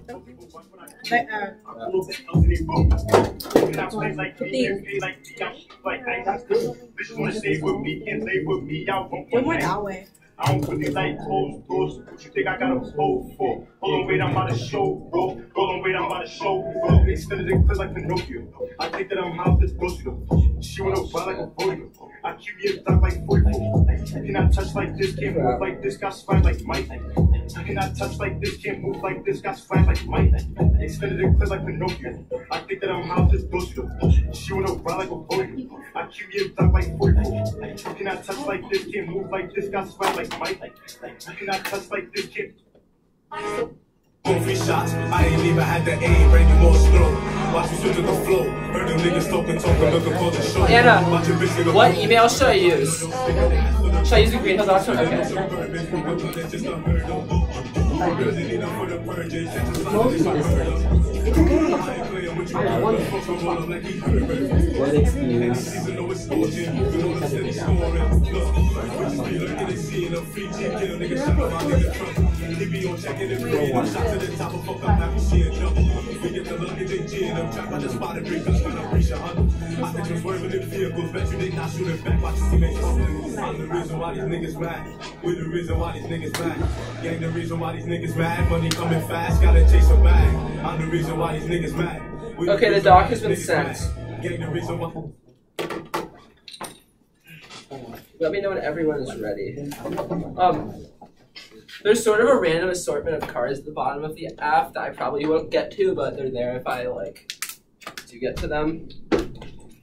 I don't really like closed doors. What you think I got a pole for? Hold on, wait, I'm about to show, bro. Hold on, wait, I'm about to show, bro. Extended it clear like Pinocchio. I think that I'm out this bullshit. She wanna ride like a podium. I keep you stuck like 44. Cannot touch like this, can't move like this, got swag like Mike. Cannot touch like this, can't move like this, got swag like Mike. Extended it clear like Pinocchio. I think that I'm out this bullshit. She wanna ride like a podium. I keep you stuck like 44. Cannot touch like this, can't move like this, got swag like Mike. Cannot touch like this, can't. 3 shots, I ain't even had the aim, ready more stroke. Watch me switch to the flow. Heard them niggas talking, looking for the show. Anna, what email should I use? Should I use the greenhill.com? Okay. What excuse? We the reason why these niggas mad. Gang the reason why these niggas mad. Money coming fast, gotta chase a bag. I'm the reason why these niggas mad. Okay, the doc has been sent. Gang the reason why. Let me know when everyone is ready. There's sort of a random assortment of cards at the bottom of the app that I probably won't get to, but they're there if I like do get to them.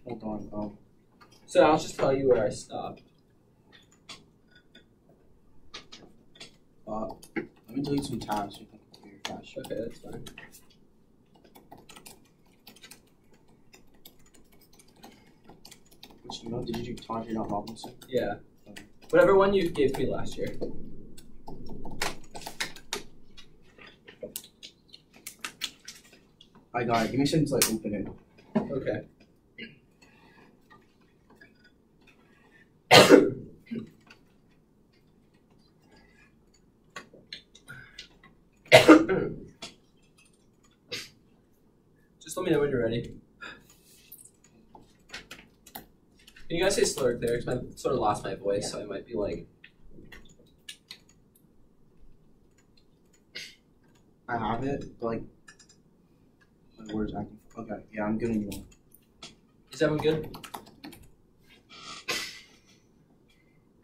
Hold on. So I'll just tell you where I stopped. Let me delete some tabs so you can clear your cache. Okay, that's fine. Which email did you do? Tanja, not Robinson? Yeah. Whatever one you gave me last year. I got it. Give me a second to like open it. Okay. Just let me know when you're ready. Can you guys say slurred there? Because I sort of lost my voice, so I might be like. I have it, but like my words acting. Okay, yeah, I'm giving you one. Is everyone good?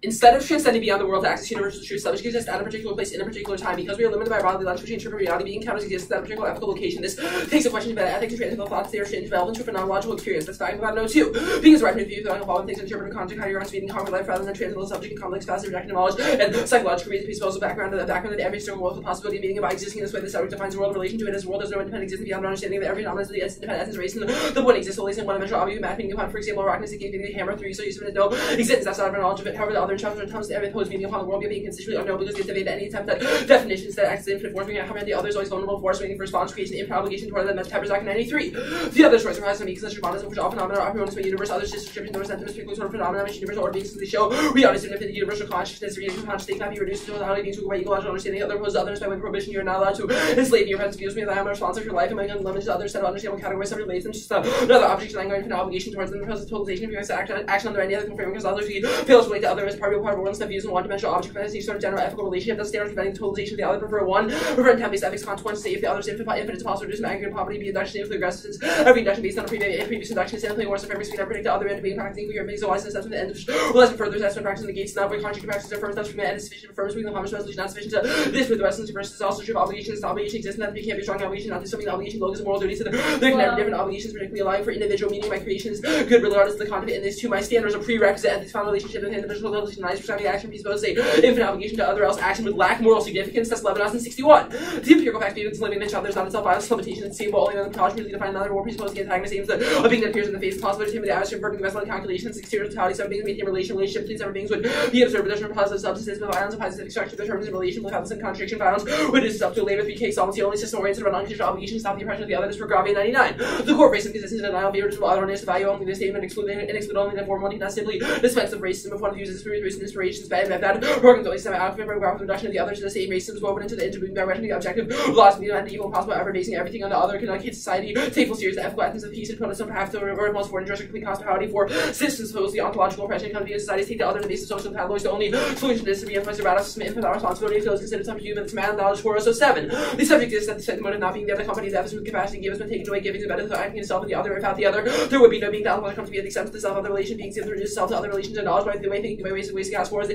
Instead of transcending beyond the world to access universal truth, subject exists at a particular place in a particular time. Because we are limited by a broadly lens which interpret reality, being encounters exist at a particular ethical location. This takes a question about ethics and transcendental thoughts. They are developed into a phenomenological experience. That's fact about no two. Being is right from view, throwing all things interpreted content, how you're on speed and concrete life rather than transcendental subject and complex facets of objective knowledge and psychological reason presupposed background of every single world with the possibility of meaning and by existing in this way. The subject defines the world in relation to it as a world. There's no independent existence beyond understanding that every phenomenon is the independent essence race and the one exists only in one dimensional object math meaning upon, for example, rockness, giving the hammer 3, so use of it no existence outside of our knowledge of it. However, the other interpretation comes to every impose meaning upon the world being constitutionally unknown because they debate any attempt at definitions that acts as infinite force, bringing out how many the others always vulnerable force waiting for response, creation, infinite obligation toward them. That's Pepper's Act 93. The other choice arises from each such response, which all phenomena are operating in the universe. Others just description, those sentiments, particular sort of phenomena, which universal order beings they show reality is infinite universal consciousness, reason conscious cannot be reduced to without beings who by ecological understanding. Other opposed to others by way of prohibition, you are not allowed to enslave your presence views me that I am responsive for your life among unlimited to others set of understandable categories that relates them to another object and infinite obligation towards them because of totalization of your action under any other confirming because others fail to relate to others as part of world and views in one-dimensional object as each sort of general ethical relationship that standards preventing totalization of the other prefer one prefer intent-based ethics consequence say if the other's infinite is possible reduce aggregate poverty be induction into aggressive since every induction based on a previous induction is simply worse if every speed ever predict the other end to be practicing for your makes a wise assessment and lesson further assessment practice negates not by contract practice affirms that and is sufficient affirms with the harmless resolution not sufficient to this with the rest of the versus also true obligations obligation exists and that we can't be strong obligation not something obligation logos and moral duty to there can never different obligations particularly allowing for individual meaning my creation is good regardless of the content in this too my standards are prerequisite and this found relationship with individual legislation lies for action presupposed say infinite obligation to other else action would lack moral significance. That's 11,061. The empirical fact being living in each other is not itself violence limitation and stable only when the cause merely define another more presupposed antagonist aims that a being that appears in the face is possible to him the average inverting the vessel calculations exterior totality some beings maintain relationship between several beings would be observed but there's no positive substances with violence of positive structure determines in relation without this contradiction violence which is up to a later 3K solvency only system oriented around unconditional obligation to stop the oppression of the other is for Grave 99. The core racism consists in denial of the original otherness value only the statement exclude only the form one not simply dispense of racism if one views this through roots and inspirations, but that programs always semi out reduction of the others to the same racism woven into the interviewing direction of the objective laws of the and the evil possible ever basing everything on the other can hate society, take full serious the ethical essence of peace and protest on behalf of the most for injustice complete hospitality for citizens oppose the ontological oppression and convenience societies take the other in the basis of social pathologies. The only solution is to be influenced about us to submit our responsibility to those considered some human to man knowledge for us. So 7. The subject is that the second mode of not being the other company, the episode capacity given has been taken away, giving the benefit of acting itself and the other without the other. There would be no being down when it comes to be at the extent of the self-other relation being seen to reduce self to other relations and knowledge by the way thinking by ways to ask for is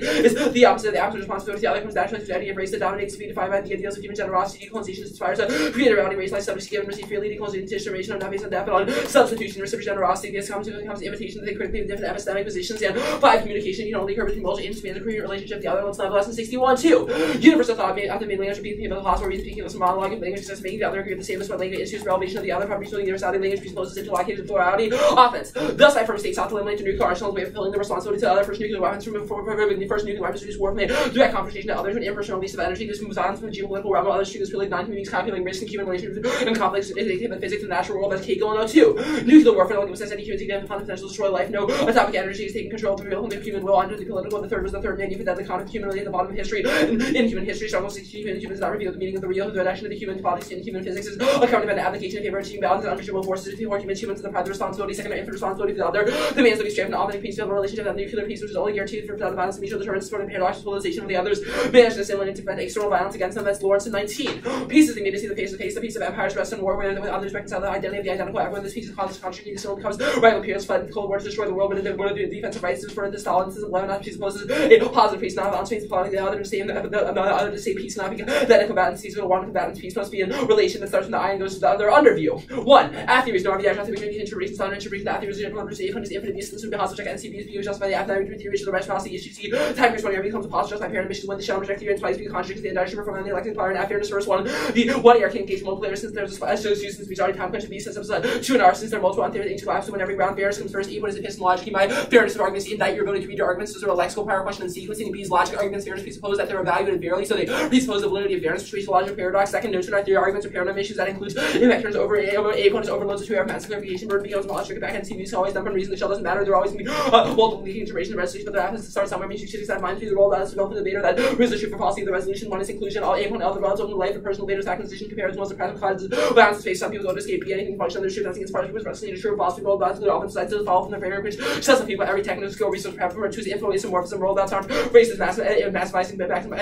the opposite of the absolute responsibility. The other comes naturally to the idea of race that dominates to be defined by the ideals of human generosity. Decolonization aspires to create a reality race life subjects given receive freely. Decolonization generation of not based on death but on substitution, reciprocal generosity. This comes to imitation that they critically have different epistemic positions. And 5. Communication. You can only occur between multiple aims to expand the create relationship. The other one's not less than 61. 2. Universal thought made after made language being people of the class where we speaking of some monologue and language just making the other agree with the same as what language issues for elevation of the other property showing universality language presupposes interlocuted plurality. Offense. Thus I firm states ought to eliminate the nuclear arsenal's way of fulfilling the responsibility to the other first nuclear weapons from the first nuclear weapons to reduce war from a direct confrontation to others with impersonal release of energy. This moves on from the geopolitical realm of others to this really non-communities calculating risk and human relations and conflicts in the physics of the natural world. That's Kegel and 2. Nuclear warfare like it was said any human significant upon the potential to destroy life. No atomic energy is taking control of the human will under the political. The third was the third man. You've the concept of humanity at the bottom of history. In human history, struggles to humans not reveal the meaning of the real. The direction of the human politics and human physics is accompanied by the application of favor achieving balance and understandable forces to more humans to the pride of responsibility. Second, infinite responsibility for the other. The man's looking straight from all the peace of a relationship and nuclear peace, which is only guaranteed for the violence and mutual deterrence for the paradox civilization of the others. Managed to assimilate to prevent external violence against them. That's Lawrence in 19. Peace is the immediacy of the face to face. The peace of empires rest in war with others reconcile the identity of the identical. Everyone this peace is causes contradiction. Still becomes rival periods fled in the Cold War to destroy the world, but in the world of the defensive rights is for the Stalin system. Lebanon presupposes a positive peace, not violence. Faith following the other to say other to say peace, not because that a combatant sees with one combatant peace must be in relation that starts from the eye and goes to the other underview. 1. Atheories, no the actual theory interpretations on interpretation. Atheories are general perceived is infinite distance from the hostile check NCB's view just by the atheory theory to the rest policy HGC. Time is when everything becomes a positive just by parent missions when the shall reject theory and twice be contradicts the entire from the elected power and affairness first one. The 1 year can engage multiple players since there's a since we already time punch B since episode 2 and R since there are multiple untheories into collapse when every round bears comes first. E what is epistemology my fairness of arguments indict your ability to read your arguments as a lexical power question and sequencing B's logic arguments fairness presuppose that they're evaluated fairly so they presuppose the validity of fairness which reaches the logical paradox. Second notion our theory arguments or paradigm issues that includes vectors over a opponents overloads of 2 mass clarification burden becomes logic back and CB's always number reason the shell doesn't matter. There always can be multiple leaking integration of resolution but there happens to start somewhere means you should accept mind through the role that is developed in the data that is the truth for policy of the resolution. 1 is inclusion all A1 L the relative open life of personal data's acquisition compares most of present causes balance space. Some people don't escape be anything function their truth nothing as far as resolution true philosophy rolled out to the often sides to follow from the framework which tells some people every technical skill resource perhaps for choose influence and morphism rolled out aren't racist massivizing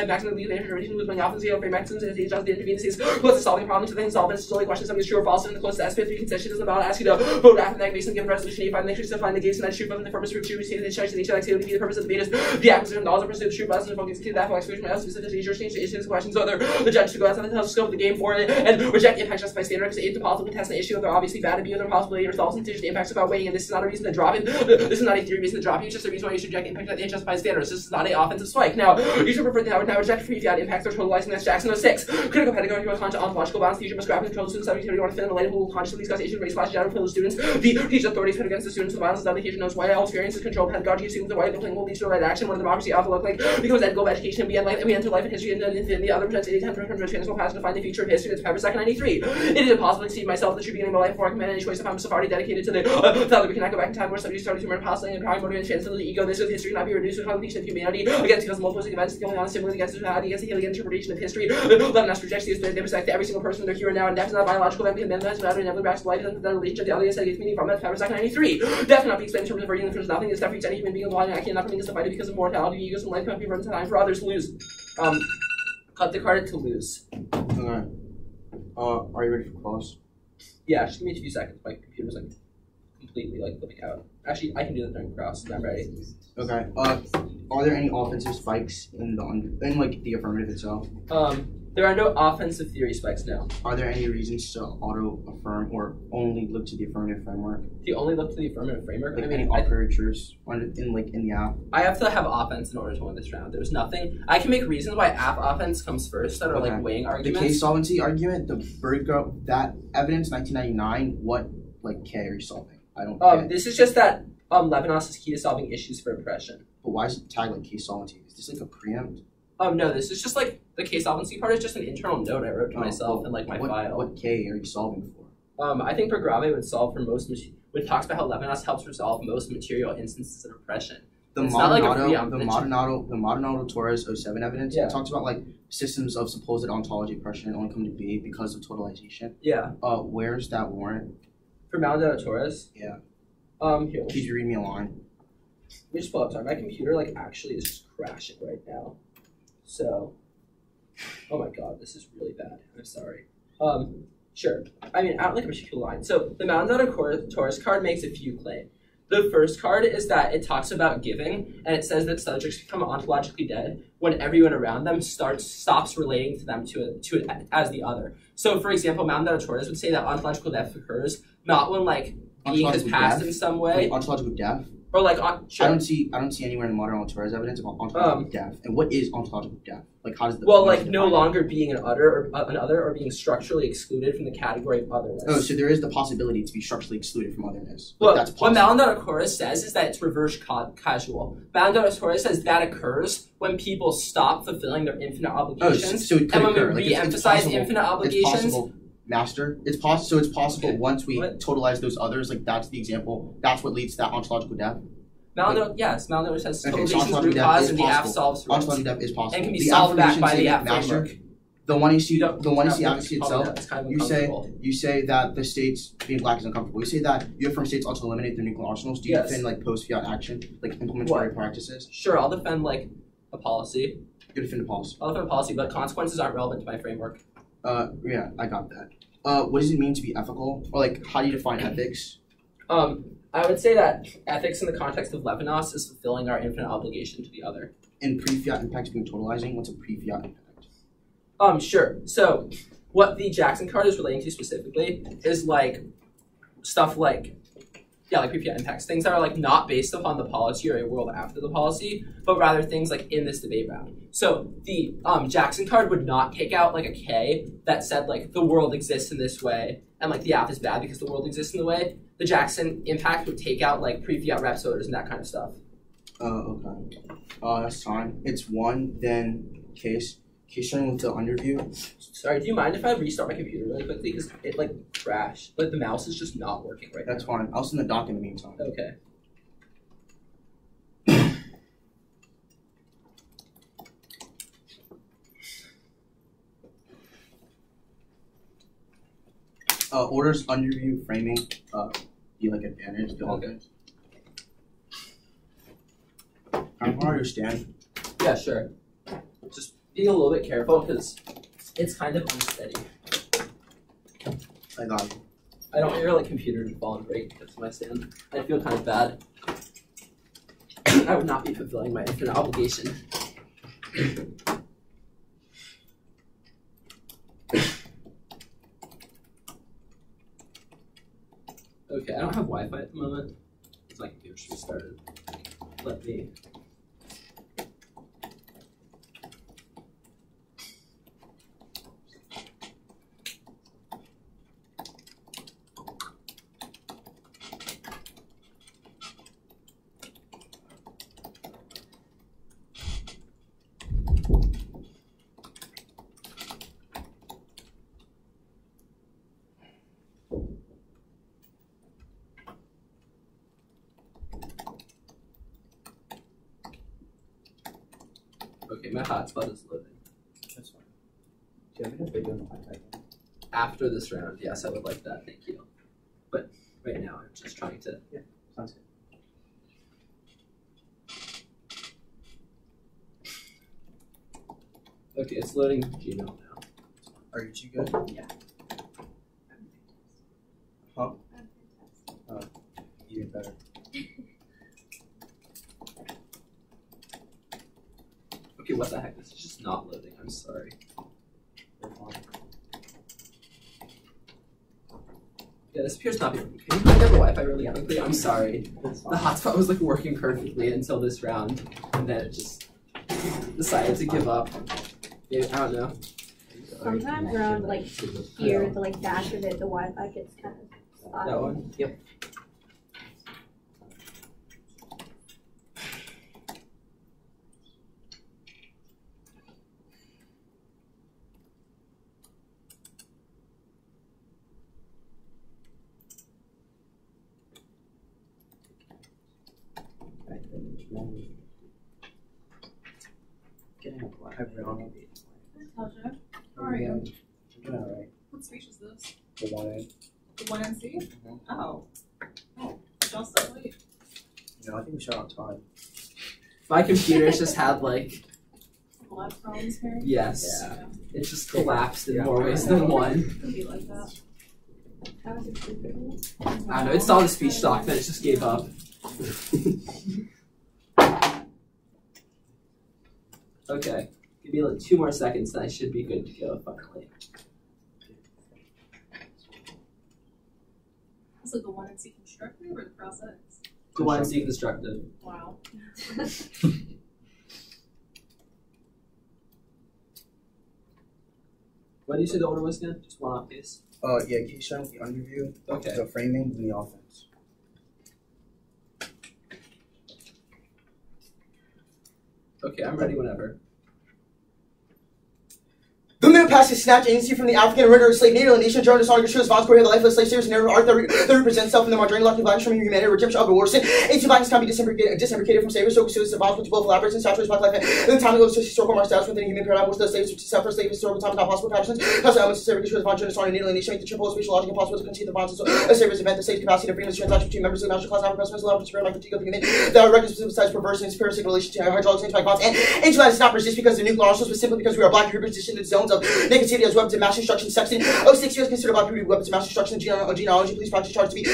maximum lead information with often zero frame maxims and it just the intervenes close to solving problems to then solve it. It's only question something is true or false and the closest aspect of concession is about ask you to vote after that based on given resolution. You find the truth to find the gates and that truth of the purpose of true receiving the charge to nature activity the purpose of the debate is the acquisition of knowledge and pursuit of true business and focus to that for exclusion of specific nature change the issues questions whether the judge to go outside the scope of the game for it and reject the impact just by standard because aid the possible test the issue of they're obviously bad to be other possibility resolves and the impacts about weighing and this is not a reason to drop it. This is not a theory reason to drop you. It's just a reason why you should reject the impact that they justify standards. This is not a offensive strike. Now you should prefer to now reject free fiat impacts or totalizing that's Jackson 06. Critical pedagogy or conscious ontological balance teacher must grab and control the students every want to fit in the light who will consciously discuss issues race class general for the students. The teacher authorities put against the students with violence is application knows why all experiences control pedagogy assumes the right of will lead to the right action when democracy ought to look like becomes that goal of education and beyond life and we enter life and history and then infinity other presents any time from transform past to find the future of history. That's Pepper 2nd 93. It is impossible to see myself the true beginning of my life before I command any choice if I'm Sephardi dedicated to the thought that we cannot go back in time where somebody started to learn possibly and power motive and transcend the ego. This of history cannot be reduced to a contemplation of humanity against because multiple events the only honest similarly against society against the healing interpretation of history. Levinas rejects these they respect every single person they're here and now and death is not biological that we can mend that matter and never back to life and the relationship the audience that gets meaning from that Pepper 2nd 93. Death cannot be explained in terms of virgin there's nothing is death for any human being alive and I cannot bring this to fight because of mortality egos and life cannot be run to time for others to lose. Cut the card to lose. Okay. Are you ready for clause? Yeah, just give me a few seconds. My computer's like completely like flipping out. Actually, I can do that during cross. I'm ready. Okay. Are there any offensive spikes in the affirmative itself? There are no offensive theory spikes now. Are there any reasons to auto-affirm or only look to the affirmative framework? Do you only look to the affirmative framework? Like any operators in the app? I have to have offense in order to win this round. There's nothing. I can make reasons why app offense comes first that are like weighing arguments. The case solvency argument, the breakup, that evidence, 1999. What K are you solving? I don't. Get. This is just that Levinas is key to solving issues for oppression. But why is it tagged like case solvency? Is this like a preempt? No, this is just like the case solvency part is just an internal note I wrote to myself in like my file. What K are you solving for? I think Grave would solve for most when it talks about how Levinas helps resolve most material instances of oppression. It's not like a preamp. The Maldonado Torres '07 evidence. Yeah. It talks about like systems of supposed ontology oppression only come to be because of totalization. Yeah. Where's that warrant? For Maldonado Torres? Yeah. Here. Could you read me a line? Let me just pull up. Sorry, my computer like actually is just crashing right now. So, oh my god, this is really bad. I'm sorry. Sure. I mean, I don't like a particular line. So the Maldonado Torres card makes a few claims. The first card is that it talks about giving, and it says that subjects become ontologically dead when everyone around them stops relating to them to it as the other. So, for example, Maldonado Torres would say that ontological death occurs not when like being has passed in some way. Wait, ontological death? Or like sure. I don't see anywhere in the Maldonado Torres evidence about ontological death. And what is ontological death? Like how does the like no longer being an other or being structurally excluded from the category of otherness. Oh, so there is the possibility to be structurally excluded from otherness. Well, that's possible. what Maldonado Torres says is that it's reverse causal. Maldonado Torres says that occurs when people stop fulfilling their infinite obligations. So it could and when occur. we Like, re-emphasize infinite obligations. It's possible, Master. It's possible. So it's possible Okay. once we What? totalize those others. Like that's the example. That's what leads to that ontological death. Maldonado says Okay, so totalization is ontological root death cause is and the app possible. solves for it. Ontological death is possible. And can be The solved back affirmation by the statement, app Master, framework. The one you see, don't the one you have see to advocacy follow itself. that. It's kind of You say that the states being black is uncomfortable. You say that you affirm states ought to eliminate their nuclear arsenals. Do you Yes. defend like post-fiat action, like implementary What? practices? Sure, I'll defend like a policy. You defend a policy. I'll defend a policy, but consequences aren't relevant to my framework. Yeah, I got that. What does it mean to be ethical? Or like, how do you define ethics? I would say that ethics in the context of Levinas is fulfilling our infinite obligation to the other. And pre-fiat impacts being totalizing. What's a pre-fiat impact? Sure. So, what the Jackson card is relating to specifically is like stuff like, like pre-fiat impacts, things that are like not based upon the policy or a world after the policy, but rather things like in this debate round. So the Jackson card would not take out like a K that said like the world exists in this way and like the app is bad because the world exists in the way. The Jackson impact would take out like pre-fiat reps voters and that kind of stuff. Okay. That's fine. It's one, then case starting with the underview. Sorry, do you mind if I restart my computer really quickly? Because it like crashed. Like the mouse is just not working right That's now. fine. I'll send the doc in the meantime. Okay. Orders underview framing. Be like advantage. Okay. I don't understand. Yeah, sure. Just being a little bit careful because it's kind of unsteady. I got it. I don't want your like computer to fall and break. That's my stand. I feel kind of bad. I would not be fulfilling my infinite obligation. Okay, I don't have Wi-Fi at the moment. It's my computer should be started. Let me. Okay, my hotspot is loading. That's fine. Do you have a video on the Wi-Fi? After this round, yes, I would like that. Thank you. But right now, I'm just trying to. Yeah, sounds good. Okay, it's loading Gmail now. Are you two good? Yeah. Huh? Even better. Okay, what the heck? This is just not loading. I'm sorry. Yeah, this appears not to be working. Can you get the Wi-Fi really quickly? I'm sorry. The hotspot was like working perfectly until this round, and then it just decided to give up. Maybe, I don't know. Sometimes around like here, the like dash of it, the Wi-Fi gets kind of spotty. That one? Yep. Getting a black. Hi, Brianna. Pleasure. How are you? I'm doing alright. What speech is this? The one. The one NC? Mhm. Oh. Oh. Y'all so late. No, I think we shot on time. My computer's just had like, Collapse problems here? yes, Yeah. it just collapsed in more ways than one. Could be like that. That was a stupid one. I don't know, it saw the speech document, it just gave up. Okay, give me like 2 more seconds and I should be good to go finally. Is it the one NC constructive or the process? The one is deconstructive. Wow. What did you say the order was again? Just one off case? Yeah, case starting with the underview, Okay. the framing, and the offense. Okay, I'm ready whenever. The minute passes snatch agency from the African murderer slave native nation, German dishonored shows Vons Korea, the lifeless slave series, narrative art that represents self in the modern lucky black from humanity, redemption of abortion. 18 blackness can be disembarcated from slavery, so the Vons with both elaborates and saturates black life. And the time goes to historical mark status within the human paradigm, which the slaves to suffer slave historical time not possible passions. Because the elements of slavery shows Vons dishonored native nation make the triple spatial logic impossible to conceive the Vons as slavery's event, the slave's capacity to bring this transaction between members of the master class African presidents allowed to spirit like critique of human. The records besides perverse and parasitic relation to hydraulic things by Vons. And ancient life is not just because the nuclear arsenals, but simply because we are black and positioned in zones of negativity as weapons of mass destruction. Sexton 06 years considered black people weapons of mass destruction. Genealogy, police practice charged to be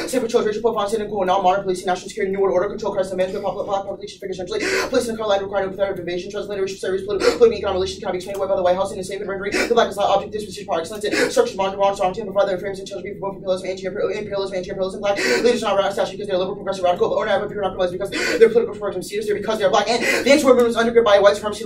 safe patrols, racial profiles, and non-modern policing, national security, new world order, control, crisis management, black population figures, essentially. Police in Carolina required no threat of invasion, translated racial service, political economic relations cannot be explained away by the White House and enslavement rendering the black is not object disposition par excellence. Structures modern strong to provide their frames and children for both imperialism, anti-imperialism, black leaders are not attached because they're liberal, progressive, radical, but not pure not because their political programs serious, they're because they're black. And the anti-war movement was undergirded by white supremacy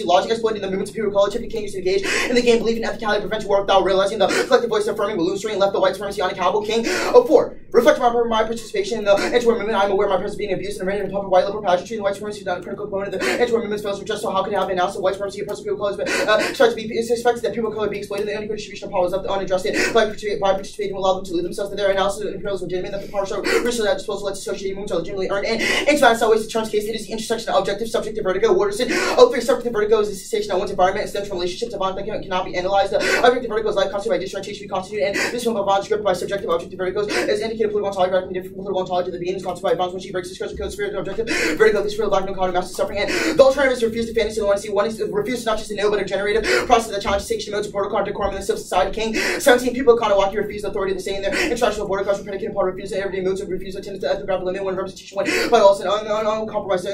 logic, exploiting the movement's imperial culture, became used to engage in the game, believing ethicality prevents war without realizing the collective voice affirming illusory and left the white supremacy on a cowboy king. 04. Reflecting on my participation in the anti-war movement, I'm aware my presence being abused and abandoned in public white liberal pageantry, and white supremacy is not a critical component of the anti-war movement's fails just so how could it have been announced that white supremacy oppressive people of color starts to be expected that people of color be exploited, the unequal distribution of power was left unaddressed by participating will allow them to lead themselves to their analysis of imperialism legitimate, that the power show recently at disposal led to associated movements are legitimately earned, and anti-violence always the term's case, it is the intersection of objective subjective vertigo. Waterson 03. Subjective vertigo is the cessation of one's environment and stems from relationships of bond that cannot be analyzed. The objective vertigo is life constituted by differentiation, constituted, and this film of bonds gripped by subjective objective verticos is indicated political ontology, radically different political ontology. The being is constituted by bonds when she breaks the structure code spirit of objective vertigo. This real black no common master suffering, and the alternative is refuse to fantasy and one to see. One is refuse not just to know but a generative process that challenges sanctioned modes of protocol decorum in the civil society. King 17. People of Kanawaki refuse the authority of the state in their international border cross predicated upon refusal everyday modes of refusal attended to ethnographic limit when representation went by also uncompromised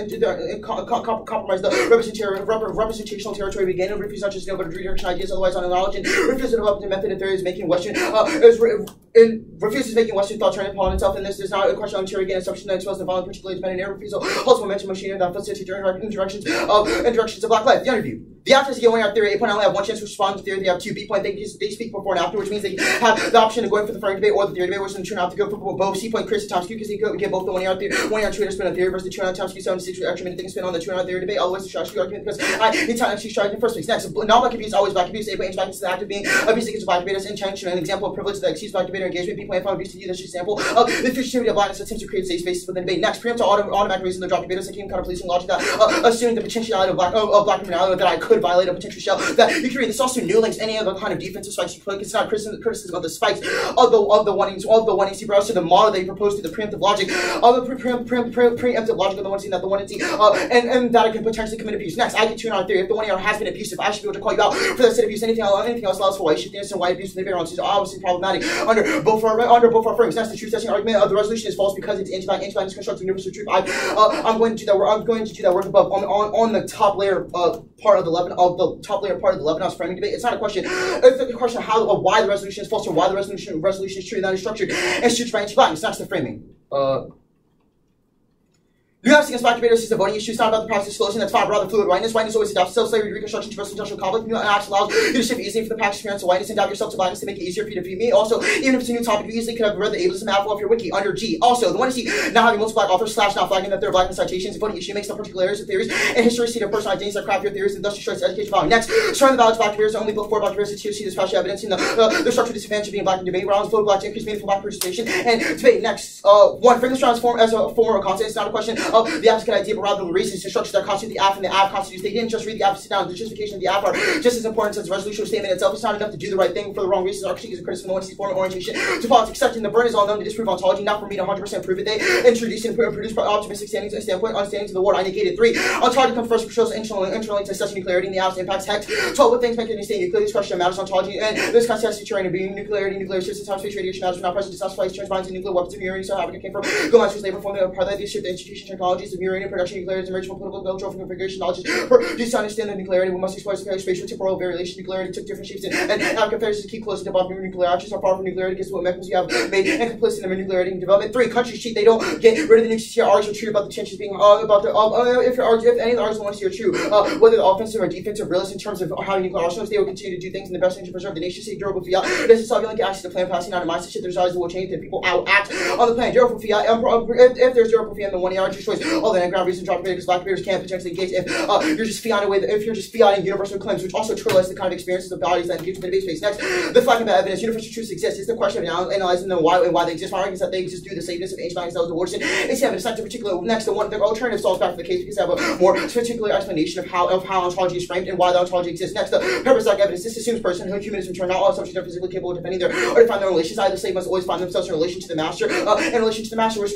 compromise the representational territory began and refuse not just to know but to redirection ideas otherwise on knowledge and refuse to develop the method and theories making Western refuses making Western thought turn upon itself, and this is not a question on theory again assumption that exposes the violent particularly dependent air refusal holds momentum machinery that facilitates directions of black life. The interview. The actors get 1 out theory, A point only have 1 chance to respond to theory, they have 2. B point they speak before and after, which means they have the option of going for the frame debate or the theory debate, which then turn out to go for both. C point Chris times Q because they get both the 1 out theory, 1 out Twitter spin on theory versus the 2 out times Q 76 extra minute thing spin on the 2 out theory debate, otherwise the strategy argument because I need time to strategy in the first place. Next, non-black abuse always black abuse. A point back into the act of being abuse against black debaters intention, an example of privilege that exceeds black debater engagement. B point found abuse to you. That's just an example of the fugitivity of blackness attempts to create safe spaces within debate. Next, preempt to automatic reason the drop debaters and kind of policing logic that assuming the potentiality of black criminality that I could violate a potential shell that you can read. This also new links any other kind of defensive spikes you click. It's not criticism of the spikes of the wanting to browse to the model that you propose to the preemptive logic of the preemptive logic of the wanting that the wanting and that I can potentially commit abuse. Next, I can tune on theory. If the one has been abusive, I should be able to call you out for that said abuse. Anything else allows for why you should understand why abuse in the is obviously problematic under both our frames. Next, the truth testing argument of the resolution is false because it's anti-black is constructive universal truth. I'm going to do that. I'm going to do that work above on the top layer part of the Lebanon's framing debate. It's not a question. It's a question of why the resolution is false or why the resolution is true and that is structured and structured by anti-blackness. That's the framing. New York against black debaters is a voting issue. It's not about the process disclosing that's fine, rather fluid whiteness. Whiteness always adapts self-slavery reconstruction to industrial conflict. New acts allows you to shift easily from the practice experience of whiteness and adapt yourself to blackness to make it easier for you to view me. Also, even if it's a new topic, you easily could have read the ableism alpha of your wiki under G. Also, the one to see not having multiple black authors / not flagging that they're black in citations. Voting issue makes the particular areas of theories and history see their personal identities that craft your theories and thus destroys education value. Next, showing the value of black debaters only before black debaters to see this partial evidence in the structural disadvantage of being black in debate. Rounds vote black to increase meaningful black participation and debate. Next, one frame this round as a form of content. It's not a question of of the abstract idea, but rather the reasons and structures that constitute the AF and the AF constitutes. They didn't just read the AF sit down. The justification of the AF are just as important as the resolution statement itself. It's not enough to do the right thing for the wrong reasons. Our critique is a criticism of one form of orientation to politics. Accepting the burden is all known to disprove ontology, not for me to 100% prove it. They introduce and produce optimistic standpoint to the word. I negated 3. Ontology comes first, which shows internally to assess nuclearity and the AF's impacts. Hex 12. What things make any state nuclear? This question matters ontology and this constitutes terrain of being nuclearity, nuclear systems, time, space, radiation matters. Not present to satisfy turns nuclear weapons of uranium. So Africa came from go masters labor forming a part of the shift the institution technologies of uranium production, nuclearity, emerging from political control from configuration knowledge. Just to understand that nuclearity, we must explore spatial temporal variation. Nuclearity took different shapes and African affairs to keep close to developing nuclear actions are far from nuclearity because what mechanisms you have made and complicit in nuclearity and development. 3. Countries cheat. They don't get rid of the nuclear argues are true about the tensions being about the if any of the arguments want to see are true, whether the offensive or defensive realist in terms of how nuclear arsenals, they will continue to do things in the best interest to preserve the nation state. Durable fiat. This is solving like access to plan passing on a mindset shift. There's always the will change that people act on the plan. Durable fiat. If there's durable fiat, then one yard choice. All the ground reason drop because black bears can't potentially engage if you're just fiating away. If you're just fiating universal claims, which also trivialize the kind of experiences of values that engage with the debate space. Next, the flag of evidence. Universal truths exist. It's the question of analyzing them and why they exist. My argument is that they exist due to the sameness of ancient values that was divorced. It's evidence not particular. Next, the alternative solves back to the case because they have a more particular explanation of how ontology is framed and why the ontology exists. Next, the purpose-like evidence. This assumes personhood, humanism, turn not all subjects are physically capable of defending their or define their relations. Either slave must always find themselves in relation to the master, in relation to the master, which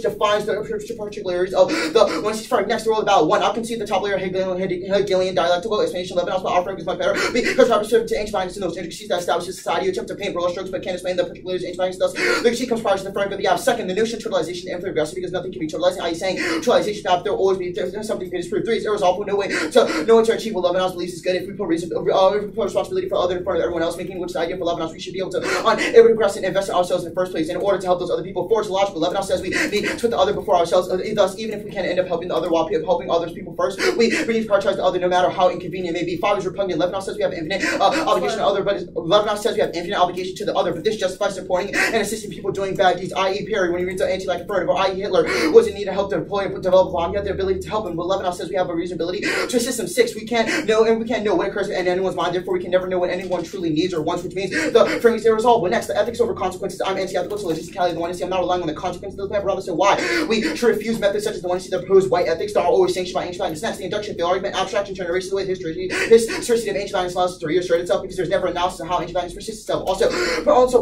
defines the particularities of the one he's firm. Next, the role of valid. 1. I'll concede the top layer Hegelian dialectical explanation. 11. I'll offering is much better because representative to ancient values in those intricacies that establishes society. You attempt to paint broad strokes but can't explain the particularities of ancient values. Thus, the critique comes prior to the frame of the app. Second, the notion of totalization is infinitely aggressive because nothing can be totalizing. I.e. saying totalization there will always be something can disprove. 3 is irresolvable. No way to achieve what Levin's believes is good. If we put responsibility for other in front of everyone else, making which the idea for Levin's, we should be able to progress and invest in ourselves in the first place in order to help those other people. 4 is logical. Levinas says we need to put the other before ourselves. Thus, even if we can end up helping the other while helping others people first, we need to prioritize the other no matter how inconvenient it may be. 5 is repugnant. Levinas says we have infinite obligation to other, but Levinas says we have infinite obligation to the other, but this justifies supporting and assisting people doing bad deeds. I.e. Perry, when he reads the anti-life affirmative, or i.e. Hitler was in need of help to deploy and develop bomb. He had the ability to help him, but Levinas says we have a reasonability to assist him. 6, we can't know what occurs in anyone's mind, therefore we can never know what anyone truly needs or wants, which means the framing is irresolvable. Next, the ethics over consequences. I'm anti-ethical to logisticality. The one to see I'm not relying on the consequences of the plan, but rather so why we should refuse methods such as the one to see the proposed white ethics that are always sanctioned by ancient values. Next, the induction of the argument, abstraction, turn erases away the historicity of ancient values allows us to reassert itself because there's never analysis of how ancient values persist itself. Also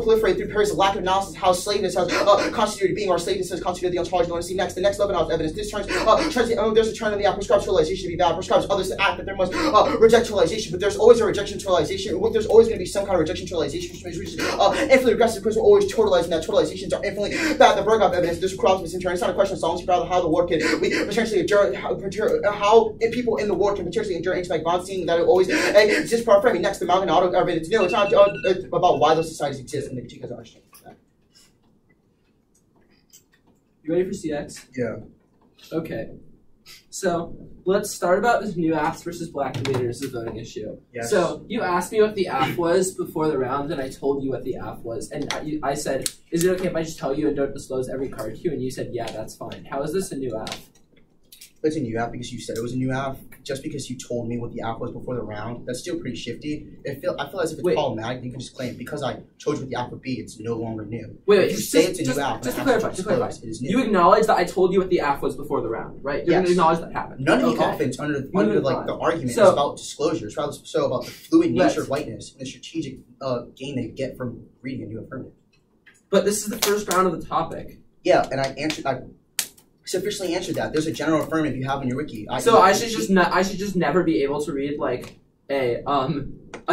proliferate through periods of lack of analysis of how slaveness has constituted being or slaveness has constituted the ontology. The one to see next, the next Levin's evidence. This turns there's a turn in the app prescribes totalization to be valid, prescribes others to act that there must reject totalization, but there's always a rejection to totalization. There's always going to be some kind of rejection to totalization, which means infinitely aggressive because we're always totalizing that totalizations are infinitely bad. The Berghoff evidence, there's crossness in turn. It's not a question of solvency, rather how the war can potentially endure, how people in the war can potentially endure ancient violence, seeing that it always exists for our framing. Next, the Malganado evidence. No, it's not about why those societies exist, and the critique has understood that. You ready for CX? Yeah. Okay. So let's start about this new apps versus black debaters as a voting issue. Yes. So you asked me what the app was before the round, and I told you what the app was, and I said, "Is it okay if I just tell you and don't disclose every card queue?" And you said, "Yeah, that's fine." How is this a new app? It's a new app because you said it was a new app. Just because you told me what the app was before the round, that's still pretty shifty. I feel as if it's problematic. You can just claim because I told you what the app would be, it's no longer new. Wait, if you say it's a new app, just to clarify, it is new. You acknowledge that I told you what the app was before the round, right? You're going to acknowledge that happened. None of the offense under like the argument is about disclosure. It's rather so about the fluid nature of whiteness and the strategic gain they get from reading a new affirmative. But this is the first round of the topic. Yeah, and I sufficiently answered that. There's a general affirmative you have in your wiki. I should just never be able to read like a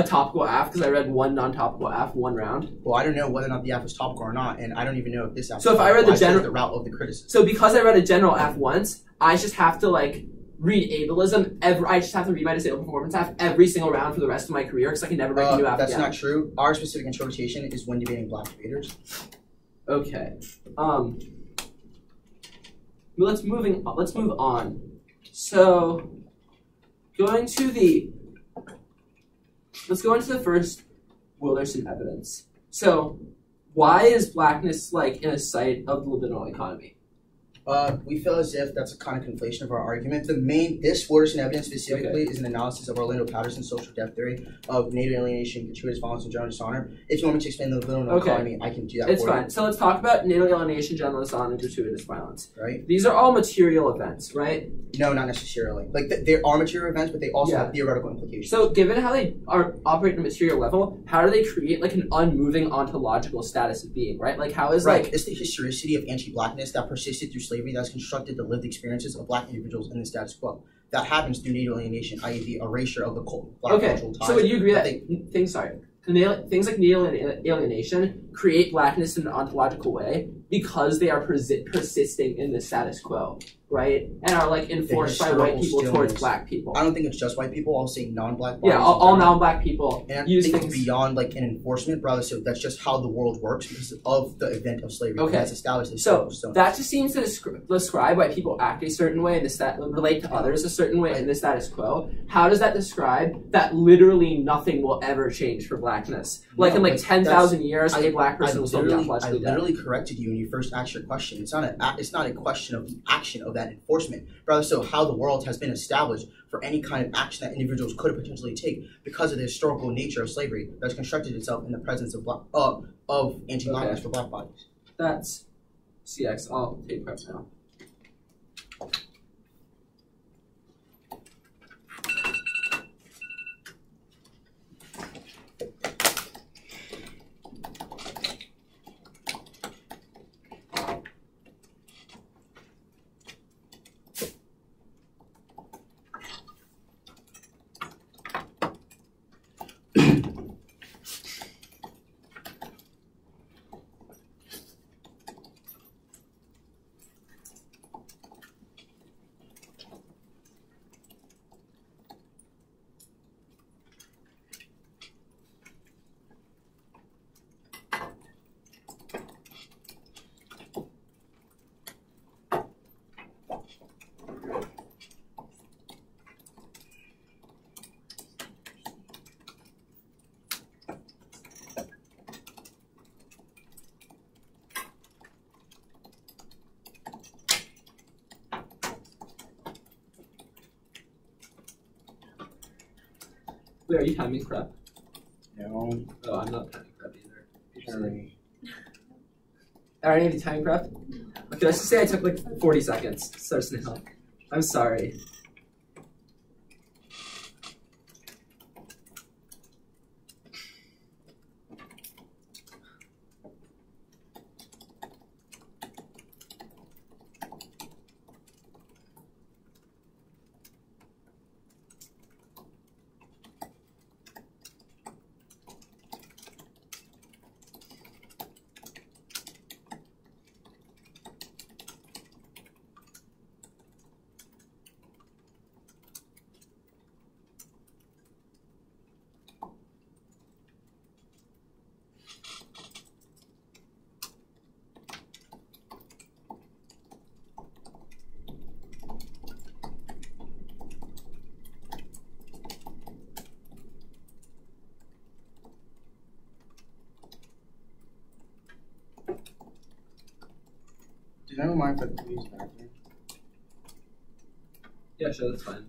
topical app because I read one non-topical app one round. Well, I don't know whether or not the app is topical or not, and I don't even know if this app. So if I read the route of the criticism. So because I read a general app once, I just have to like read ableism. I just have to read my disabled performance app every single round for the rest of my career because I can never break a new app. That's not true. Our specific interpretation is when debating black debaters. Okay. Let's move on. So, let's go into the first Wilderson evidence. So, why is blackness like in a sight of the libidinal economy? We feel as if that's a kind of conflation of our argument. This Wooderson evidence specifically is an analysis of Orlando Patterson's social depth theory of native alienation, gratuitous violence, and general dishonor. If you want me to explain the little economy, I can do that. It's fine. So let's talk about native alienation, general dishonor, and gratuitous violence. Right. These are all material events, right? No, not necessarily. Like there are material events, but they also have theoretical implications. So given how they operate at a material level, how do they create like an unmoving ontological status of being, right? Like how is like it's the historicity of anti-blackness that persisted through slavery that's constructed the lived experiences of black individuals in the status quo. That happens through native alienation, i.e. the erasure of the black cultural ties. So would you agree that things like native alienation create blackness in an ontological way because they are persisting in the status quo, right? And are like enforced by white people towards black people. I don't think it's just white people. I'll say non-black. Yeah, all non-black people. And I think it's beyond like an enforcement, brother. So that's just how the world works because of the event of slavery. Okay, that's established. So that just seems to describe why people act a certain way and relate to others a certain way in the status quo. How does that describe that literally nothing will ever change for blackness? Like in like 10,000 years, a black person will still be ontologically dead. I literally corrected you when you first asked your question. It's not a question of the action of that enforcement, rather so how the world has been established for any kind of action that individuals could potentially take because of the historical nature of slavery that's constructed itself in the presence of anti-blackness for black bodies. That's CX. I'll take prep now. Wait, are you timing prep? No. Oh, I'm not timing prep either. Sorry. I already need timing prep? Okay, let's just say I took like 40 seconds. Starts to help. I'm sorry. Did anyone mind if I use back here? Yeah, sure, that's fine.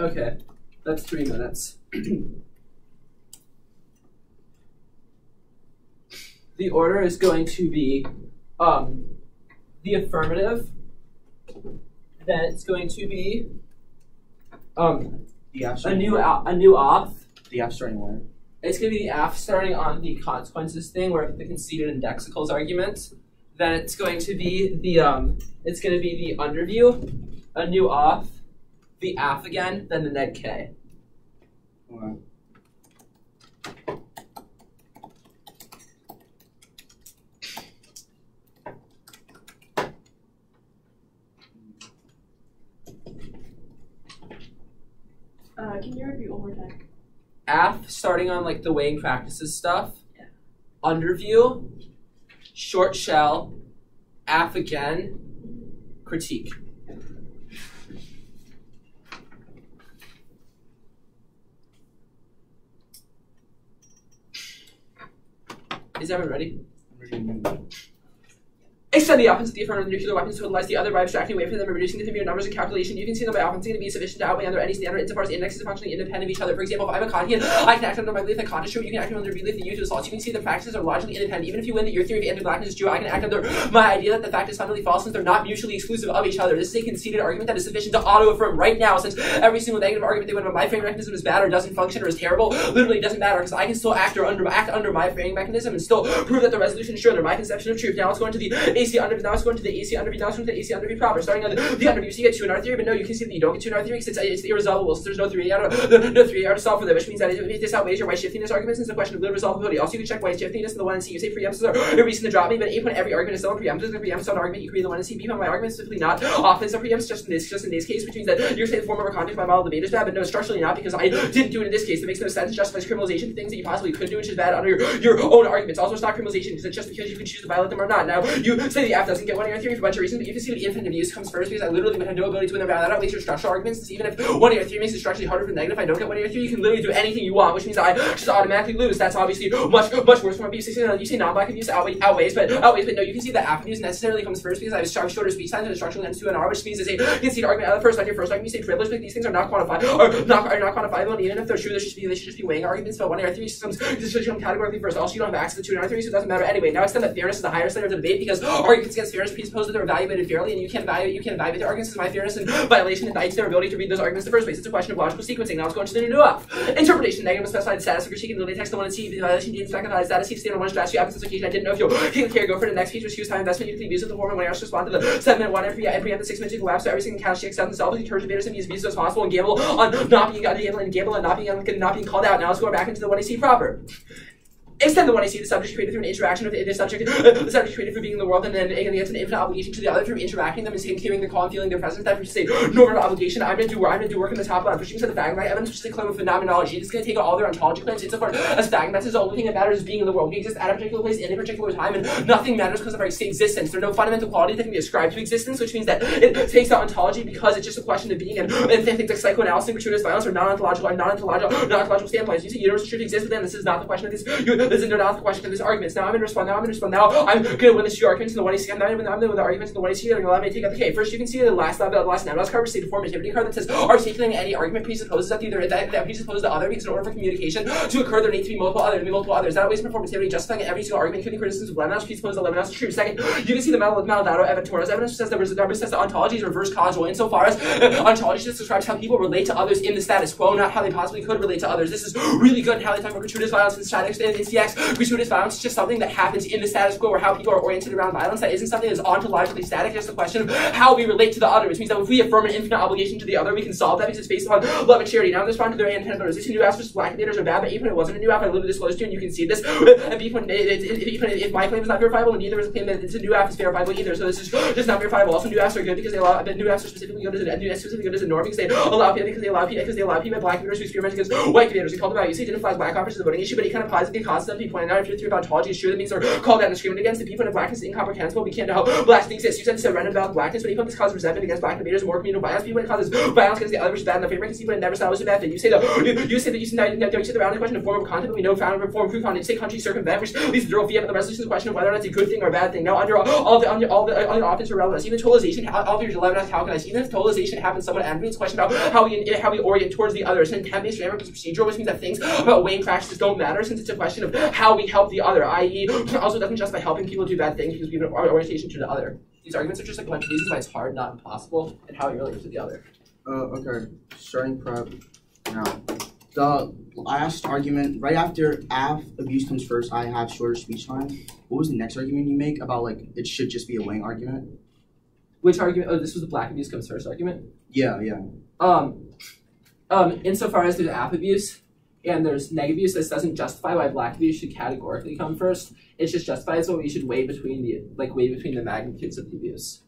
Okay, that's 3 minutes. The order is going to be the affirmative. Then it's going to be a new off. The F starting where? It's going to be the F starting on the consequences thing, where the conceded and dexicals argument. Then it's going to be the underview, a new off, the F again, then the neg K. Okay. Can you repeat one more time? F starting on like the weighing practices stuff. Yeah. Underview, short shell, F again, critique. Is everyone ready? Extend the offense of the affirmative nuclear weapons to utilize the other by abstracting away from them and reducing the mere numbers of calculation. You can see that my offense is going to be sufficient to outweigh under any standard insofar as indexes are functionally independent of each other. For example, if I'm a Kantian, I can act under my belief that Kant is true. You can act under the belief that U is false. You can see the practices are logically independent. Even if you win that your theory of anti-blackness is true, I can act under my idea that the fact is fundamentally false since they're not mutually exclusive of each other. This is a conceded argument that is sufficient to auto-affirm right now, since every single negative argument they win about my framing mechanism is bad or doesn't function or is terrible literally doesn't matter, because I can still act under my framing mechanism and still prove that the resolution is true under my conception of truth. Now let's go into the AC underview. Now let's go into the AC underview. Now let's go into the AC underview proper. Starting on the underview, so you get 2 in R theory, but no, you can see that you don't get 2 in R theory because it's irresolvable. So there's no 3A to solve for that, which means that this outweighs your white shiftiness arguments. It's a question of literal resolvability. Also, you can check white shiftiness in the 1 and C. You say preemptions are a reason to drop me, but A point every argument is still a preemptive. The preemptive on argument you create in the 1 and C. B point my argument is simply not offensive preempts just in this case, which means that you're saying the form over context my model debate is bad, but no, structurally not, because I didn't do it in this case. It makes no sense. It justifies criminalization for things that you possibly could do, which is bad under your own arguments. Also, it's not criminalization because it's just because you can choose to violate them or not. Now, you say the F doesn't get 1 in R theory for a bunch of reasons, but you can see the infinite of use comes first because I literally would have no ability to win them down. That outweighs your structural arguments. Since even if 1 in R theory makes it structurally harder for the negative, if I don't get 1 in R theory, you can literally do anything you want, which means I just automatically lose. That's obviously much worse from what you say non-black abuse outweighs, but no, you can see that F abuse necessarily comes first because I have shorter speech times and the structural ends to an R, which means it's a conceded argument out of the first. On your first argument, you say privilege, but these things are not quantifiable, not quantifiable, and even if they're true, they should just be weighing arguments. But 1 in R3 systems should come categorically first. Also, you don't have access to 2 in R3, so it doesn't matter anyway. Now extend that fairness to the higher layer of the debate because arguments against fairness presuppose that they're evaluated fairly, and you can't evaluate their arguments as my fairness and violation indicts their ability to read those arguments in the first place. It's a question of logical sequencing. Now let's go into the new F. Interpretation. Negative specified status of critique in the latex the 1 and C. The violation didn't specify status C stand on 1 strategy happens this occasion. I didn't know if you'll take care go for the next page, which use time investment. You can use it the form and when I also respond to the 7-minute 1 and preempt the 6 minutes to lapse. So every single count she accepts themselves, encourage debaters to be as abusive as possible and gamble on not being not being called out. Now let's go back into the 1 and C proper. Extend the 1 AC, the subject created through an interaction with the subject created for being in the world, and then it's an infinite obligation to the other through interacting them and hearing their call and feeling their presence. That is a normative obligation. I'm going to do work in the top line, pushing to the Faggot evidence, which is a claim of phenomenology. It's going to take all their ontology claims insofar as Faggot is the only thing that matters is being in the world. We exist at a particular place in a particular time, and nothing matters because of our existence. There's no fundamental quality that can be ascribed to existence, which means that it takes out ontology because it's just a question of being, and things like psychoanalysis, gratuitous violence, or non-ontological standpoints. You see, universal truth exists, but then this is not the question of this. This is not the question of this arguments. Now I'm going to respond. Now I'm going to win the 2 arguments in the 1 AC. I'm going to win the arguments in the 1 AC. They're going to allow me to take out the K. First, you can see the last Navitas card, state formativity card that says articulating any argument presupposes that that presupposes the other, because in order for communication to occur, there need to be multiple others. That weighs performativity, justifying every single argument, including criticisms of Levinas, presupposes that Levinas is true. Second, you can see the Maldonado Torres evidence says that ontology is reverse causal insofar as ontology just describes how people relate to others in the status quo, not how they possibly could relate to others. This is really good in how they talk about gratuitous violence and statics and CX. Gratuitous violence is just something that happens in the status quo, or how people are oriented around violence. That isn't something that's ontologically static. It's just a question of how we relate to the other, which means that if we affirm an infinite obligation to the other, we can solve that because it's based on love and charity. Now I'm responding to their antennas. This new ass versus black debaters are bad, but even if it wasn't a new app, I literally disclosed to you, and you can see this. And even if my claim is not verifiable, and neither is a claim that it's a new app is verifiable either. So this is just not verifiable. Also, new apps are good because they allow new apps are specifically good as a norm because they allow people black debaters who experiment against white debaters. He called them out. You say he didn't flag black offers as a voting issue, but he kind of positively caused simply pointed out if your theory of ontology is true, that means they're called out and discriminated against. The people in blackness is incomprehensible. We can't know how black things exist. You said to run about blackness, but you put this causes resentment against black debaters, more communal violence. People, when it causes violence against the other, which is bad in the favor, because people never saw it was a bad thing. You say that you say the round question of form of content, but we know found form proof on it. You say country circumvent, which leads to the via the resolution of the question of whether or not it's a good thing or a bad thing. Now, under all the options are relevant. Even totalization, all of your 11 how can I see even if totalization happens somewhat ending, it's a question about how we orient towards the other. And intent-based framework is procedural, which means that things about weighing practices don't matter, since it's a question of how we help the other, i.e., also doesn't just by helping people do bad things because we have an orientation to the other. These arguments are just like a bunch of reasons why it's hard, not impossible, and how it relates to the other. Okay, starting prep now. The last argument, right after abuse comes first, I have shorter speech time. What was the next argument you make about like it should just be a weighing argument? Which argument? Oh, this was the black abuse comes first argument? Yeah. Insofar as there's app abuse and there's neg abuse, this doesn't justify why black abuse should categorically come first. It just justifies what we should weigh between the magnitudes of the abuse.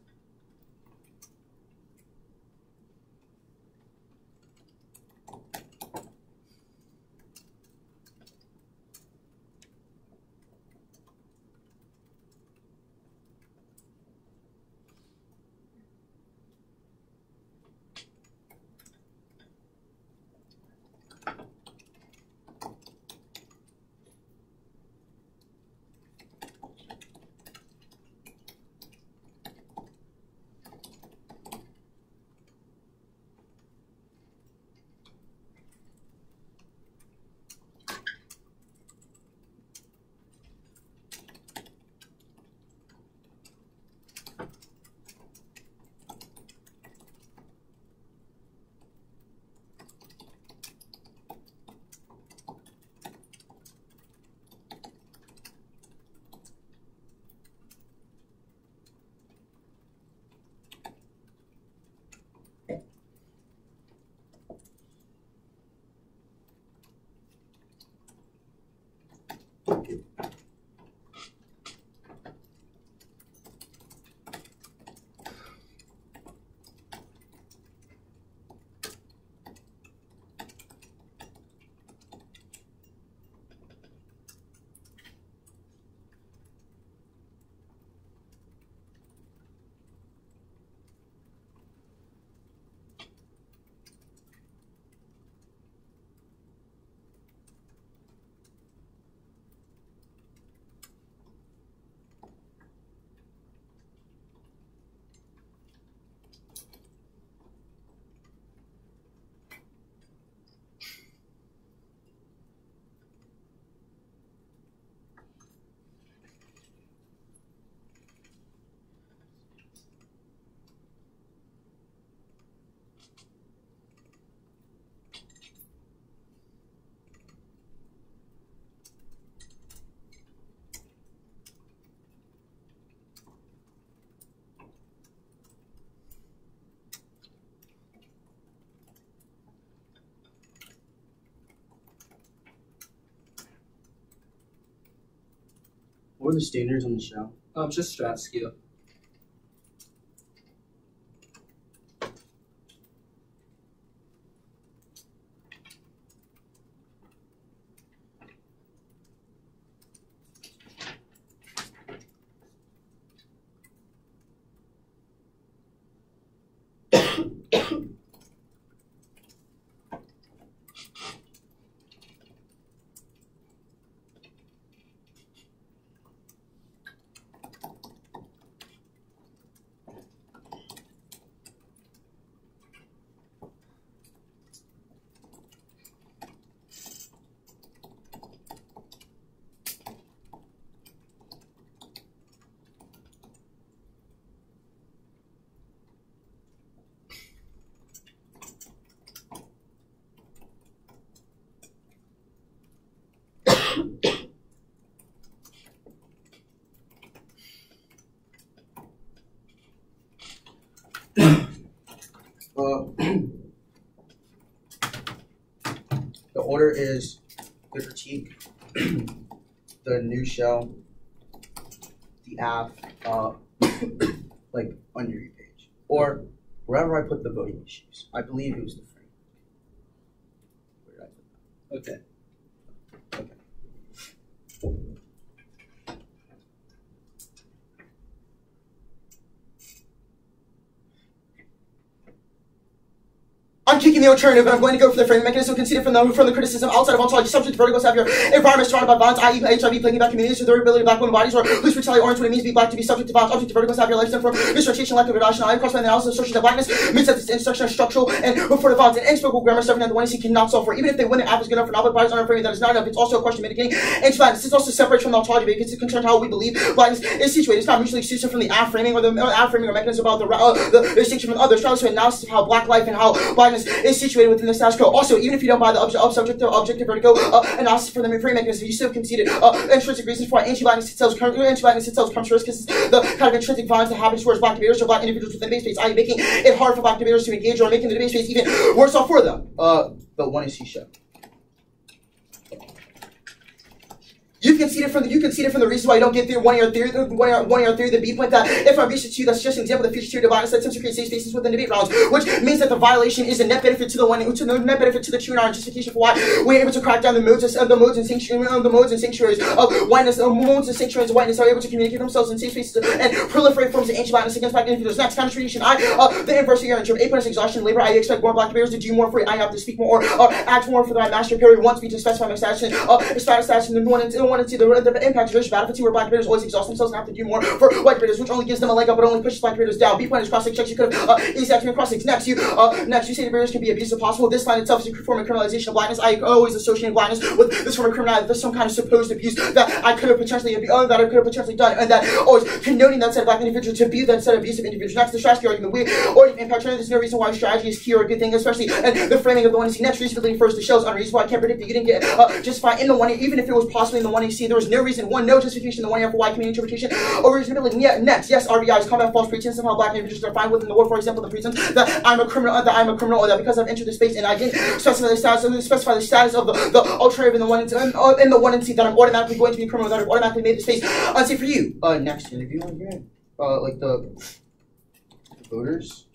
What are the standards on the show? Just strat skew. The order is the critique, the new shell, the app, like on your page, or wherever I put the voting issues. I believe it was the frame. Where did I put that? Okay. I'm kicking the alternative, and I'm going to go for the framing mechanism conceded from the criticism outside of ontology. Subject to verticals have your environment surrounded by violence, i.e. HIV, plaguing black communities, or the ability of black women bodies, or loose retaliate orange what it means to be black, to be subject to violence. Object to verticals have your life stem from misorientation, lack of rationality, cross by the analysis of social blackness, means that this intersection of structural and reported violence and inexplicable grammar, something that the one you see cannot solve for. Even if they win, the app is good enough for novel bodies on our framing that is not enough. It's also a question of mitigating anti-blackness. This also separates from the ontology because it's concerned how we believe blackness is situated. It's not mutually exclusive from the app framing or the app framing or mechanism about the distinction from others. Regardless of analysis of how black life and how blackness is situated within the status quo. Also, even if you don't buy the objective vertigo analysis for the frame mechanism, you still conceded intrinsic reasons for why anti-blackness itself comes to risk, because the kind of intrinsic violence that happens towards black debaters or black individuals within the debate space, i.e. making it hard for black debaters to engage or making the debate space even worse off for them. But one is show. You conceded from the reasons why you don't get through one of your theory, the B point that if I'm reaching to you, that's just an example of the future theory of violence that attempts to create safe spaces within debate rounds, which means that the violation is a net benefit to the true and our justification for why we're able to crack down the modes and sanctuaries of whiteness, modes and sanctuaries of whiteness are able to communicate themselves in safe spaces and proliferate forms of anti-blackness against black individuals. Next, counter-tradition, the inverse of your term, A point is exhaustion, labor, I expect more black debaters to do more for it, I have to speak more or act more for my master period wants me to specify my status in the one and see the impact of battlefield where black debaters always exhaust themselves and have to do more for white debaters, which only gives them a leg up but only pushes black debaters down. B point is cross-link checks. You could have easy acting cross-links. Next, you say debaters can be abusive possible. This line itself is a form of criminalization of blackness. I always associate blackness with this form of criminality. There's some kind of supposed abuse that I could have potentially done, and that always condoning that set of black individuals to be that set of abusive individuals. Next, the strategy argument. We already impact trend. There's no reason why strategy is key or a good thing, especially and the framing of the one you see. Next, recently first, the shell's unreasonable. I can't predict that you didn't get just fine in the one, even if it was possibly in the one you see. There was no reason. No justification in the one for why community interpretation or reasonability. Next, yes, RBIs combat false pretense of how black individuals are fine within the world. For example, the pretense that I'm a criminal, or that because I've entered the space and I didn't specify the status of the alternative in the one and see that I'm automatically going to be a criminal, that I've automatically made the space unsafe for you. Next interview on here, like the voters.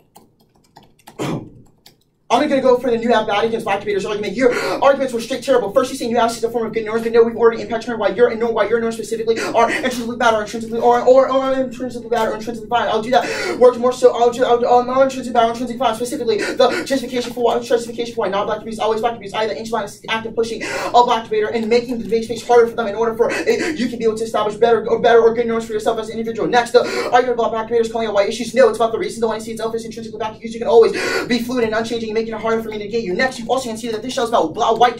I'm going to go for the new bad against black debaters argument. Your arguments were straight terrible. First, you say new ass is a form of good norms, but no, we've already impact turned why your norms specifically are intrinsically bad or intrinsically bad or intrinsically fine. I'll do that. Words more so. I'll intrinsically bad or intrinsically fine. Specifically, the justification for why non-black debaters always black debaters. Either ancient blackness is active pushing a black debater and making the debate space harder for them in order for you can be able to establish better or good norms for yourself as an individual. Next, the argument about black debaters calling out white issues. No, it's about the reason the one see itself is intrinsically black. You can always be fluid and unchanging, making it harder for me to get you. Next, you've also conceded that this show is about white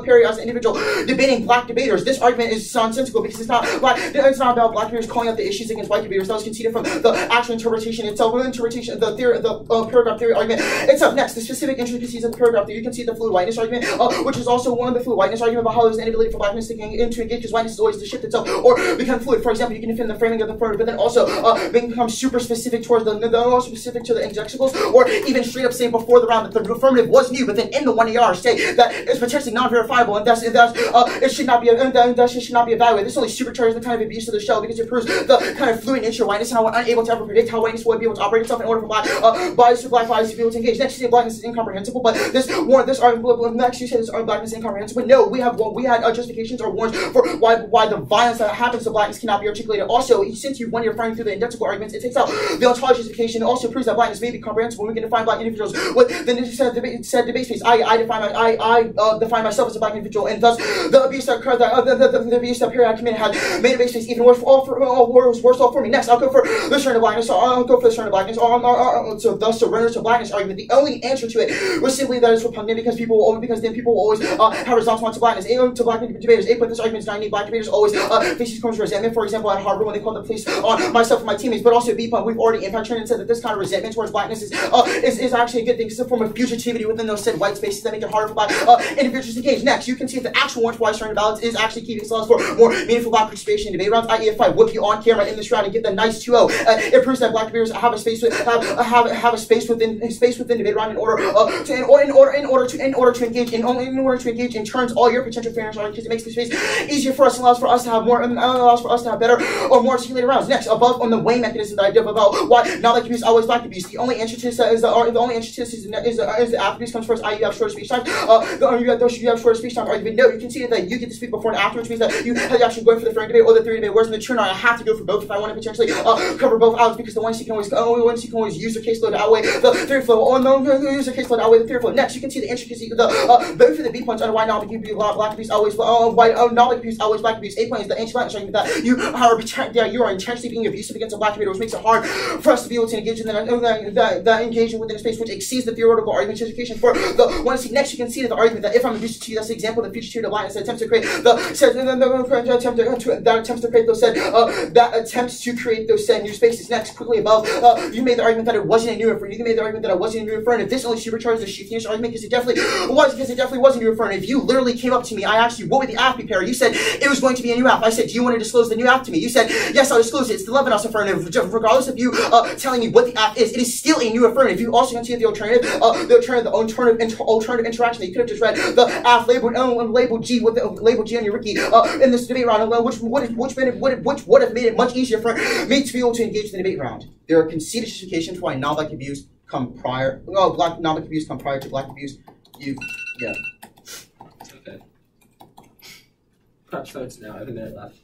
period as an individual debating black debaters. This argument is nonsensical because it's not about black debaters calling out the issues against white debaters. That was conceded from the actual interpretation itself. The theory, the paragraph theory argument itself. Next, the specific intricacies of the paragraph theory. You can see the fluid whiteness argument, which is also one of the fluid whiteness argument about how there's an inability for blackness to engage because whiteness is always to shift itself or become fluid. For example, you can defend the framing of the affirmative, but then also become super specific towards the specific to the injectables, or even straight up say before the round that the affirmative was new, but then in the 1AR say that it's potentially non-verifiable and it should not be evaluated. This only supercharges the kind of abuse of the shell because it proves the kind of fluid nature of whiteness and how we're unable to ever predict how whiteness would be able to operate itself in order for black bodies to be able to engage. Next, you say blackness is incomprehensible, but next you say this blackness is incomprehensible. But no, we had justifications or warrants for why the violence that happens to blackness cannot be articulated. Also, since you when you're fighting through the indexable arguments, it takes out the ontology justification. It also proves that blackness may be comprehensible. We can define black individuals with the said debate space. I define myself as a black individual, and thus the abuse that period I committed had made debate space even worse off for me. Next, I'll go for the surrender to blackness. So thus surrender to blackness argument. The only answer to it was simply that it's repugnant because then people will always have response to blackness. To black debaters, but this argument is not unique. Black debaters always face these forms of resentment. For example, at Harvard when they called the police on myself and my teammates, but also B point, we've already impact turned and said that this kind of resentment towards blackness is actually a good thing. It's a form of fugitivity within those said white spaces that make it harder for black individuals to engage. Next, you can see that the actual warrant for why surrender ballots is actually keeping slots for more meaningful black participation in debate rounds. I.e., if I whoop you on camera in this round and get the nice 2-0, it proves that black debaters have a space within debate round in order to engage and turns all your potential fairness on because it makes the space easier for us and allows for us to have better or more articulated rounds. Next, above on the weighing mechanism that I did about why not like abuse always black abuse. The only answer to this is the afterpiece comes first, i.e. you have shorter speech time. You have shorter speech time argument. No, you can see that you get to speak before and after, which means that you have to actually go for the frame debate or the theory debate, whereas in the true I have to go for both if I want to potentially cover both outs, because the ones you can always use your caseload to outweigh the theory flow, or no, use your caseload to outweigh the theory flow. Next, you can see the intricacy of the both for the B points under why not black abuse always why not abuse always black abuse. A point is the ancient Latin showing that you are intentionally being abusive against a black debater, which makes it hard for us to be able to engage in that engagement within a space which exceeds the theoretical argument justification for the one. See, next you can see that the argument that if I'm abusive to you, that's the example of the future theory of blackness that attempts to create those said new spaces. Next, quickly above, you made the argument that it wasn't a new inference. You made the argument that it wasn't a new inference. If this only supercharges the Shiftiness argument, because it definitely was a new inference. If you literally came up to me, I asked you, what would the app be pair? You said it was going to be a new app. I said, do you want to disclose the new app to me? You said, yes, I'll disclose it. It's the Levinas affirmative. Regardless of you telling me what the app is, it is still a new affirmative. You also can see the alternative interaction that you could have just read. The app labeled G with the label G on your Ricky in this debate round, which would have made it much easier for me to be able to engage in the debate round. There are conceded justifications for why non-black abuse come prior. Non-black abuse come prior to black abuse. Okay. Prep starts now. I have a minute left.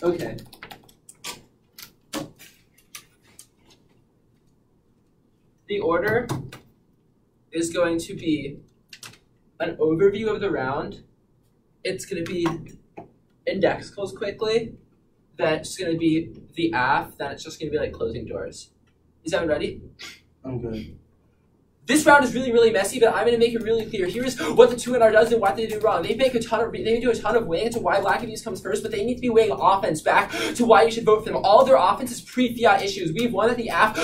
Okay. The order is going to be an overview of the round. It's going to be indexicals quickly. Then it's going to be the AF. Then it's just going to be like closing doors. Is everyone ready? I'm good. This round is really, really messy, but I'm going to make it really clear. Here's what the 2NR does and what they do wrong. They do a ton of weighing into why black abuse comes first, but they need to be weighing offense back to why you should vote for them. All of their offense is pre-fiat issues. We have one that the AF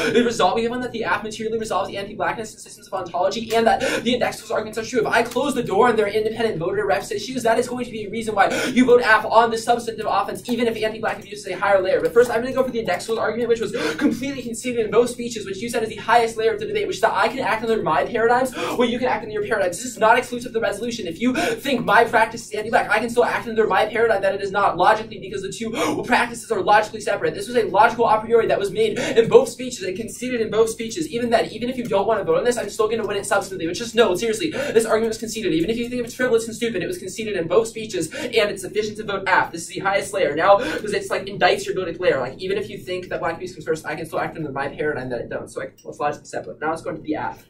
materially resolves the anti-blackness and systems of ontology, and that the indexicals arguments are true. If I close the door on their independent voter refs issues, that is going to be a reason why you vote AF on the substantive offense, even if anti-black abuse is a higher layer. But first, I'm going to go for the indexicals argument, which was completely conceded in both speeches, which you said is the highest layer of the debate, which is that I can act on my paradigms, well, you can act under your paradigms. This is not exclusive of the resolution. If you think my practice is anti-black, I can still act under my paradigm that it is not, logically, because the two practices are logically separate. This was a logical a priori that was made in both speeches and conceded in both speeches. Even then, even if you don't want to vote on this, I'm still going to win it substantively. But just no, seriously, this argument was conceded. Even if you think it's frivolous and stupid, it was conceded in both speeches, and it's sufficient to vote AF. This is the highest layer. Now, because it's like indicts your voting layer. Like, even if you think that black abuse comes first, I can still act under my paradigm that it don't. So let's logically separate. Now let's go into the AF.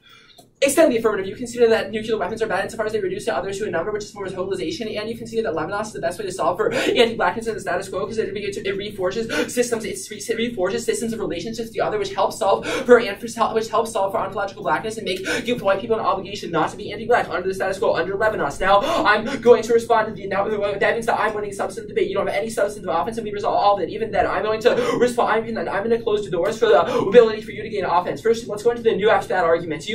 Extend the affirmative. You consider that nuclear weapons are bad insofar as they reduce to others to a number which is more as totalization, and you consider that Levinas is the best way to solve for anti-blackness in the status quo because it reforges systems of relationships to the other, which helps solve for ontological blackness and give white people an obligation not to be anti-black under the status quo under Levinas. Now I'm going to respond to that means that I'm winning substantive debate. You don't have any substantive offense, and we resolve all of it. Even then, I'm going to respond. I'm going to close the doors for the ability for you to gain offense. First, let's go into the new abstract arguments.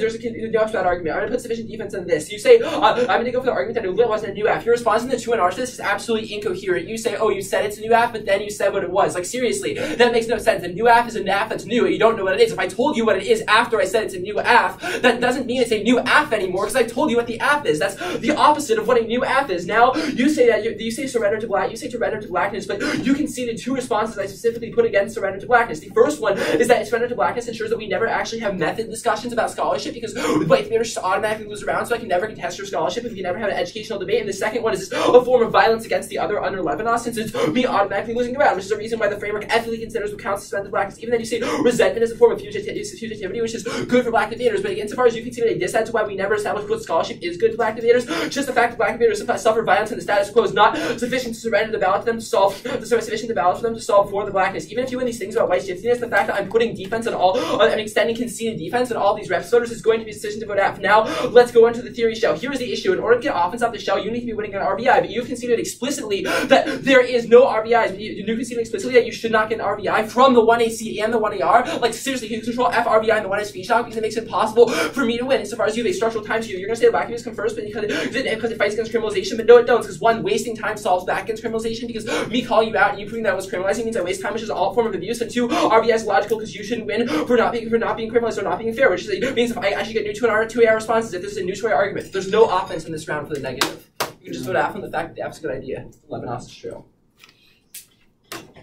There's a new abstract argument. I'm going to put sufficient defense on this. You say, I'm going to go for the argument that it wasn't a new app. Your response in the 2NR to this is absolutely incoherent. You say, oh, you said it's a new app, but then you said what it was. Like, seriously, that makes no sense. A new app is an app that's new, and you don't know what it is. If I told you what it is after I said it's a new app, that doesn't mean it's a new app anymore, because I told you what the app is. That's the opposite of what a new app is. Now, you say that you say surrender to black, you say surrender to blackness, but you conceded two responses I specifically put against surrender to blackness. The first one is that surrender to blackness ensures that we never actually have method discussions about scholarship. because white theaters just automatically lose around, so I can never contest your scholarship if you never have an educational debate. And the second one is a form of violence against the other under Levinas, since it's me automatically losing around, which is the reason why the framework ethically considers what counts as suspended blackness. Even then you say resentment is a form of fugitivity, which is good for black debaters. But again, so far as you can see today, this adds to why we never established what scholarship is good to black debaters. Just the fact that black debaters suffer violence in the status quo is not sufficient to surrender the ballot for them to solve for the blackness. Even if you win these things about white shiftiness, the fact that I'm putting defense on all, I'm extending conceded defense on all these reps voters is going to be sufficient to vote out. Now, let's go into the theory shell. Here's the issue. In order to get offense off the shell, you need to be winning an RBI, but you've conceded explicitly that there is no RBIs. You conceded explicitly that you should not get an RBI from the 1AC and the 1AR. Like, seriously, you can control F RBI and the 1S feedstock because it makes it impossible for me to win. Insofar as you have a structural time to you, you're going to say black views come first because it fights against criminalization, but no, it don't, because one, wasting time solves back against criminalization, because me calling you out and you proving that I was criminalizing means I waste time, which is all form of abuse, and two, RBI is logical because you shouldn't win for not being criminalized or not being fair, which means if I should get new 2 AR responses if this is a new 2 AR argument. There's no offense in this round for the negative. You can just vote F on the fact that the F's a good idea. Levinas is true.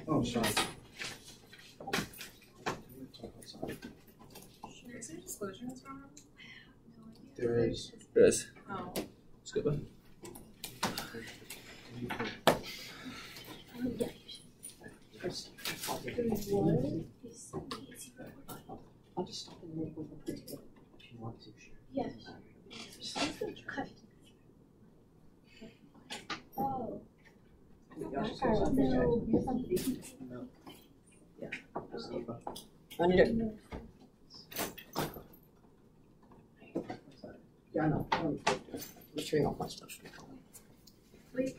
Oh, sorry. Is there disclosure in this round? There is. There is. Oh. It's a good one. I'll just stop and make one if you want to. Yes. Oh. I need it. Yeah, I know. I'm just turning off my stuff. Wait.